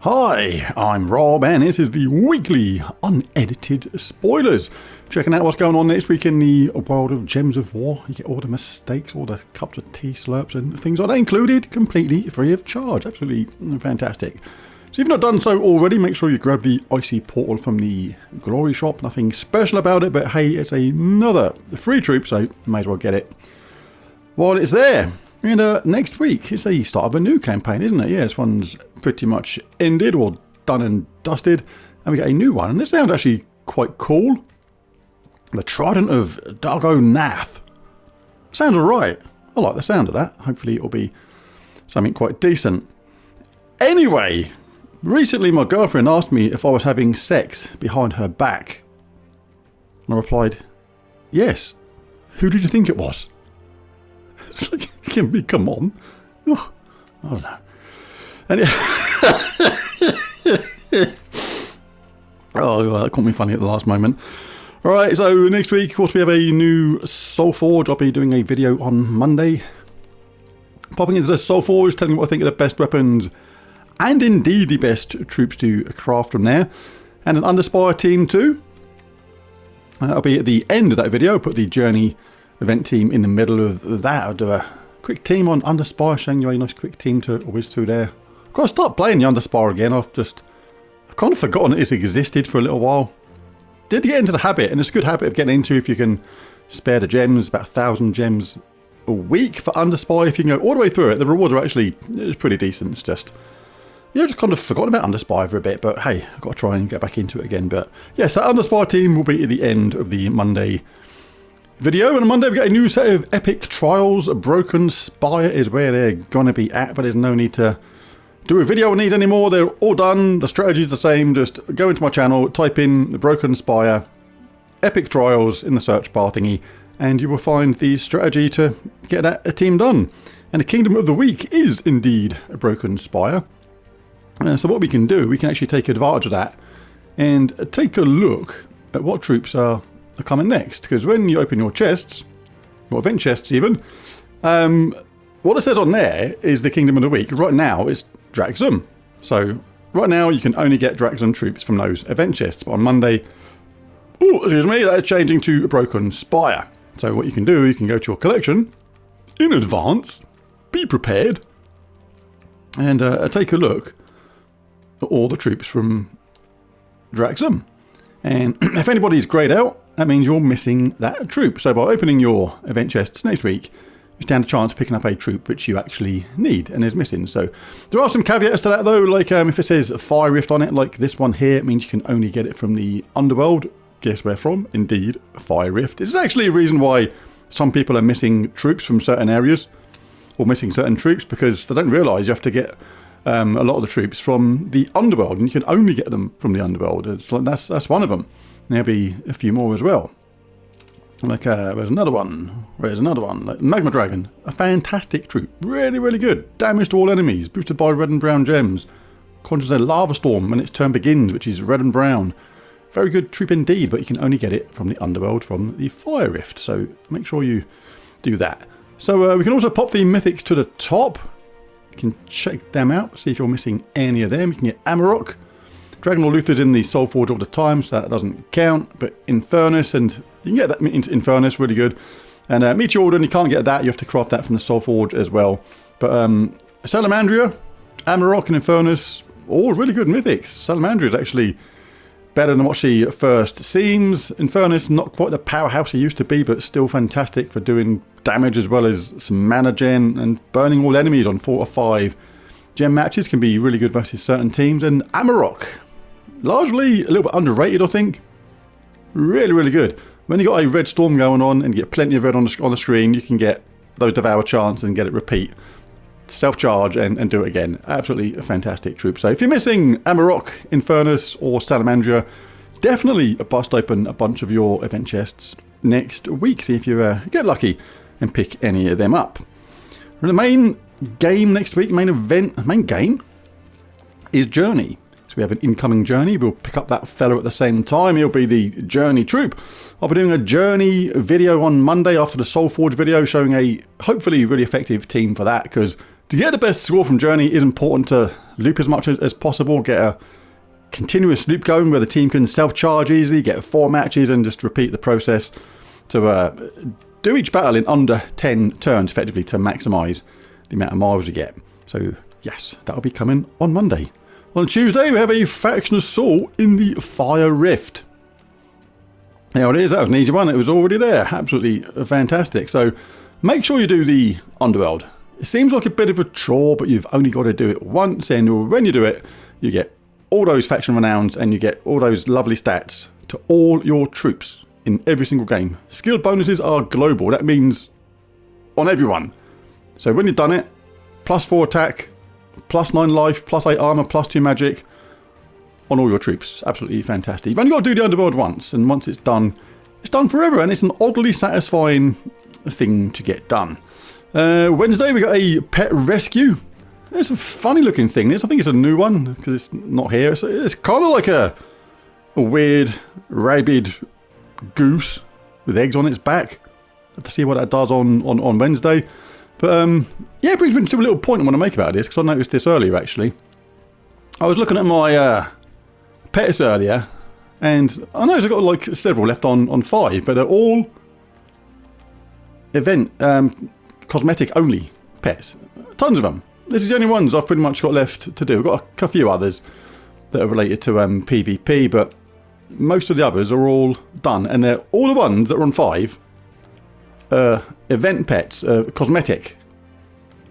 Hi, I'm Rob, and this is the weekly unedited spoilers. Checking out what's going on next week in the world of Gems of War. You get all the mistakes, all the cups of tea slurps and things like that included, completely free of charge. Absolutely fantastic. So if you've not done so already, make sure you grab the Icy Portal from the Glory Shop. Nothing special about it, but hey, it's another free troop, so you may as well get it while it's there. And next week is the start of a new campaign, isn't it? Yeah, this one's pretty much ended or done and dusted. And we get a new one. And this sounds actually quite cool. The Trident of Dargo Nath. Sounds alright. I like the sound of that. Hopefully it'll be something quite decent. Anyway, recently my girlfriend asked me if I was having sex behind her back. And I replied, yes. Who did you think it was? It's like, come on. Oh, I don't know. And oh, that caught me funny at the last moment. Alright, so next week, of course, we have a new Soulforge. I'll be doing a video on Monday. Popping into the Soulforge, telling you what I think are the best weapons and indeed the best troops to craft from there. And an Underspire team too. I'll be at the end of that video. I'll put the Journey event team in the middle of that. I'll do a quick team on Underspire, showing you a nice quick team to whiz through there. I've got to start playing the Underspire again. I've kind of forgotten it's existed for a little while. Did get into the habit, and it's a good habit of getting into if you can spare the gems, about 1,000 gems a week for Underspire. If you can go all the way through it, the rewards are actually pretty decent. It's just, yeah, just kind of forgotten about Underspire for a bit, but hey, I've got to try and get back into it again. But yes, that Underspire team will be at the end of the Monday video. And on Monday we get a new set of epic trials. Broken Spire is where they're gonna be at, but there's no need to do a video on these anymore. They're all done. The strategy is the same. Just go into my channel, type in the Broken Spire epic trials in the search bar thingy, and you will find the strategy to get that team done. And the Kingdom of the Week is indeed a Broken Spire. So what we can do, we can actually take advantage of that and take a look at what troops are coming next, because when you open your chests, or event chests even, what it says on there is the Kingdom of the Week. Right now it's Draxum. So right now you can only get Draxum troops from those event chests, but on Monday, that's changing to Broken Spire. So what you can do, you can go to your collection in advance, be prepared, and take a look at all the troops from Draxum. And if anybody's greyed out, that means you're missing that troop. So by opening your event chests next week, you stand a chance of picking up a troop which you actually need and is missing. So there are some caveats to that though, like if it says Fire Rift on it, like this one here, it means you can only get it from the Underworld. Guess where from? Indeed, Fire Rift. This is actually a reason why some people are missing troops from certain areas, or missing certain troops, because they don't realise you have to get a lot of the troops from the Underworld, and you can only get them from the Underworld. It's like that's one of them. There'll be a few more as well. Like there's another one. There's another one. Like Magma Dragon, a fantastic troop, really really good. Damage to all enemies, boosted by red and brown gems. Conjures a lava storm when its turn begins, which is red and brown. Very good troop indeed, but you can only get it from the Underworld, from the Fire Rift. So make sure you do that. So we can also pop the mythics to the top. You can check them out, see if you're missing any of them. You can get Amarok. Dragon Lord Luther's in the Soulforge all the time, so that doesn't count. But Infernus, and you can get that into Infernus, really good. And Meteordon, you can't get that. You have to craft that from the Soulforge as well. But Salamandria, Amarok, and Infernus, all really good mythics. Salamandria is actually better than what she first seems. Infernus, not quite the powerhouse he used to be, but still fantastic for doing damage as well as some mana gen and burning all enemies on 4 or 5 gem matches. Can be really good versus certain teams. And Amarok, largely a little bit underrated, I think. Really, really good. When you got a red storm going on and you get plenty of red on the screen, you can get those Devour chants and get it repeat. Self-charge and do it again. Absolutely a fantastic troop. So if you're missing Amarok, Infernus or Salamandria, definitely bust open a bunch of your event chests next week. See if you get lucky and pick any of them up. The main game next week, main game is Journey. So we have an incoming Journey. We'll pick up that fella at the same time. He'll be the Journey troop. I'll be doing a Journey video on Monday after the Soulforge video, showing a hopefully really effective team for that, because To get the best score from Journey, is important to loop as much as possible, get a continuous loop going where the team can self-charge easily, get 4 matches and just repeat the process to do each battle in under 10 turns effectively to maximise the amount of miles you get. So yes, that'll be coming on Monday. On Tuesday we have a faction assault in the Fire Rift. There it is, that was an easy one, it was already there, absolutely fantastic. So make sure you do the Underworld. It seems like a bit of a chore, but you've only got to do it once, and when you do it, you get all those faction renowns and you get all those lovely stats to all your troops in every single game. Skill bonuses are global, that means on everyone. So when you've done it, +4 attack, +9 life, +8 armor, +2 magic on all your troops. Absolutely fantastic. You've only got to do the Underworld once, and once it's done forever, and it's an oddly satisfying thing to get done. Wednesday we got a pet rescue. It's a funny looking thing. I think it's a new one because it's not here. So it's kind of like a weird rabid goose with eggs on its back. Have to see what that does on Wednesday. But yeah, it brings me to a little point I want to make about this, because I noticed this earlier actually. I was looking at my pets earlier, and I noticed I've got like several left on 5, but they're all event cosmetic only pets. Tons of them. This is the only ones I've pretty much got left to do. I've got a few others that are related to PvP, but most of the others are all done, and they're all the ones that are on 5 event pets, cosmetic.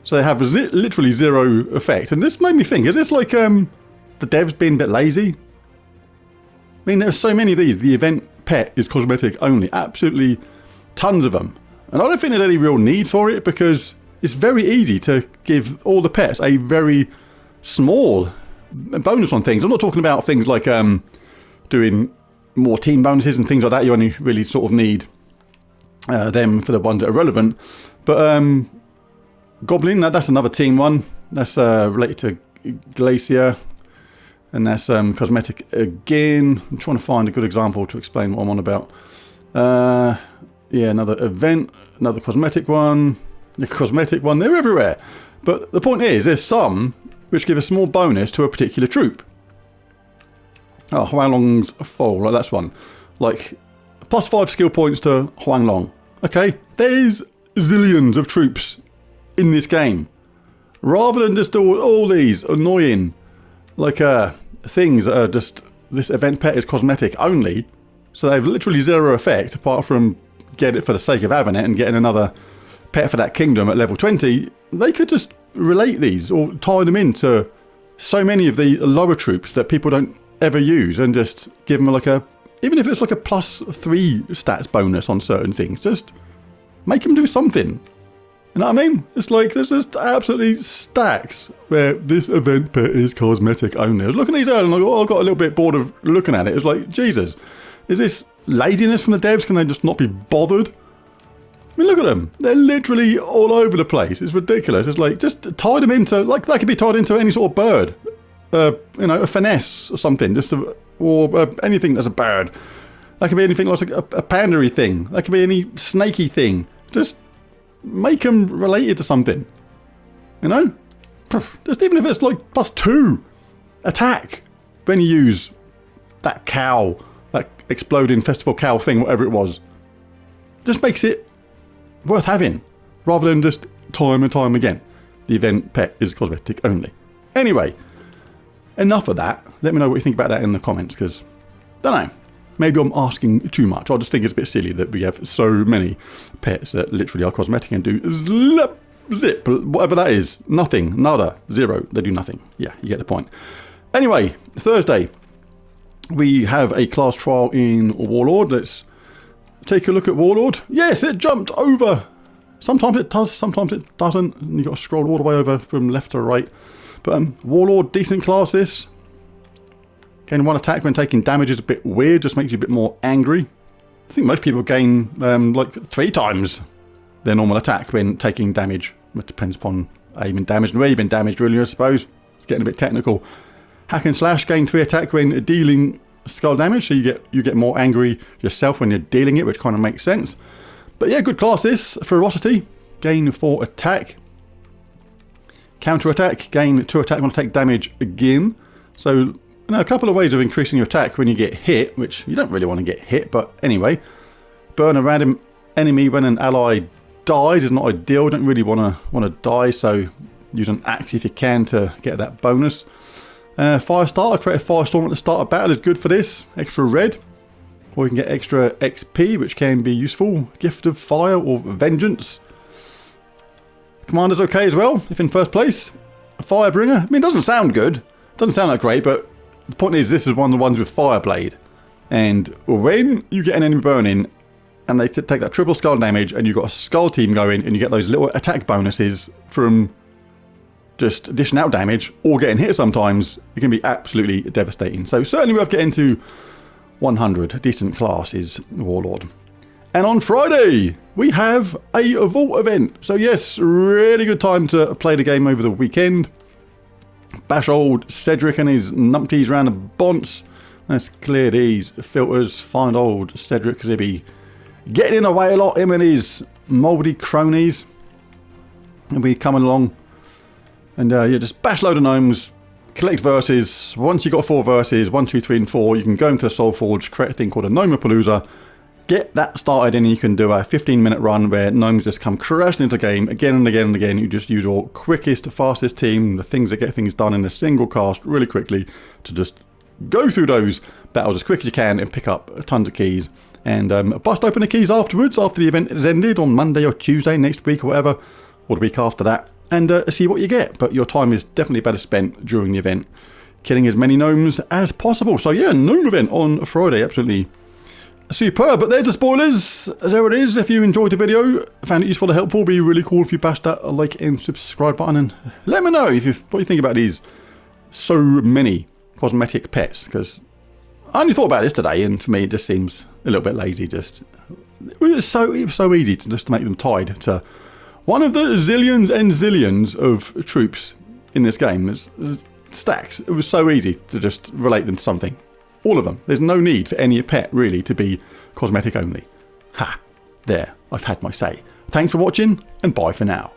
So they have literally 0 effect, and this made me think, is this like the devs being a bit lazy? I mean, there's so many of these. The event pet is cosmetic only, absolutely tons of them, and I don't think there's any real need for it, because it's very easy to give all the pets a very small bonus on things. I'm not talking about things like doing more team bonuses and things like that. You only really sort of need them for the ones that are relevant. But Goblin, that's another team one. That's related to Glacier, and that's cosmetic again. I'm trying to find a good example to explain what I'm on about. Yeah, another event, another cosmetic one. The cosmetic one, they're everywhere. But the point is, there's some which give a small bonus to a particular troop. Oh, Huanglong's Fall, like that's one. Like, +5 skill points to Huanglong. Okay, there's zillions of troops in this game. Rather than just all these annoying, like, things that are just, this event pet is cosmetic only, so they have literally 0 effect, apart from get it for the sake of having it and getting another pet for that kingdom at level 20, they could just relate these or tie them into so many of the lower troops that people don't ever use, and just give them like a, even if it's like a +3 stats bonus on certain things, just make them do something. You know what I mean? It's like there's just absolutely stacks where this event pet is cosmetic only. I was looking at these earlier and I got a little bit bored of looking at it. It's like, Jesus, is this laziness from the devs? Can they just not be bothered? I mean, look at them. They're literally all over the place. It's ridiculous. It's like, just tie them into, like, that could be tied into any sort of bird. You know, a finesse or something. Just or anything that's a bird. That could be anything like a pandery thing. That could be any snaky thing. Just make them related to something. You know? Just even if it's like +2 attack when you use that cow, that exploding festival cow thing, whatever it was. Just makes it worth having, rather than just time and time again. The event pet is cosmetic only. Anyway, enough of that. Let me know what you think about that in the comments, because, don't know, maybe I'm asking too much. I just think it's a bit silly that we have so many pets that literally are cosmetic and do zip, whatever that is. Nothing, nada, 0. They do nothing. Yeah, you get the point. Anyway, Thursday, we have a class trial in Warlord. Let's take a look at Warlord. Yes, it jumped over. Sometimes it does, sometimes it doesn't. And you've got to scroll all the way over from left to right. But Warlord, decent class this. Gain 1 attack when taking damage is a bit weird, just makes you a bit more angry. I think most people gain like 3 times their normal attack when taking damage. It depends upon how you've been damaged and where you've been damaged, really, I suppose. It's getting a bit technical. Hack and slash, gain 3 attack when dealing skull damage, so you get more angry yourself when you're dealing it, which kind of makes sense. But yeah, good class this. Ferocity, gain 4 attack Counter attack, gain 2 attack when I take damage again. So a couple of ways of increasing your attack when you get hit, which you don't really want to get hit, but anyway. Burn a random enemy when an ally dies is not ideal. Don't really want to die, so use an axe if you can to get that bonus. Fire starter, create a firestorm at the start of battle is good for this. Extra red. Or you can get extra XP, which can be useful. Gift of fire or vengeance. Commander's okay as well, if in first place. A Firebringer. I mean, it doesn't sound good. Doesn't sound that great, but the point is this is one of the ones with Fireblade. And when you get an enemy burning, and they take that triple skull damage, and you've got a skull team going, and you get those little attack bonuses from just dishing out damage, or getting hit sometimes, it can be absolutely devastating. So certainly worth getting to 100. Decent class is Warlord. And on Friday, we have a Vault event. So yes, really good time to play the game over the weekend. Bash old Cedric and his numpties around the bonce. Let's clear these filters. Find old Cedric, because he'll be getting in the way a lot. Him and his mouldy cronies. He'll be coming along. And yeah, just bash load of gnomes. Collect verses. Once you've got 4 verses, 1, 2, 3, and 4, you can go into the Soulforge, create a thing called a Gnomapalooza. Get that started, and you can do a 15-minute run where gnomes just come crashing into the game again and again and again. You just use your quickest, fastest team, the things that get things done in a single cast really quickly, to just go through those battles as quick as you can and pick up tons of keys. And bust open the keys afterwards, after the event has ended on Monday or Tuesday next week or whatever, or the week after that, and see what you get. But your time is definitely better spent during the event, killing as many gnomes as possible. So yeah, gnome event on Friday, absolutely superb. But there's the spoilers. There it is. If you enjoyed the video, found it useful or helpful, it'd be really cool if you bashed that like and subscribe button, and let me know what you think about these so many cosmetic pets, because I only thought about this today, and to me it just seems a little bit lazy. It was so easy to make them tied to one of the zillions and zillions of troops in this game. There's stacks. It was so easy to just relate them to something. All of them. There's no need for any pet, really, to be cosmetic only. Ha! There. I've had my say. Thanks for watching, and bye for now.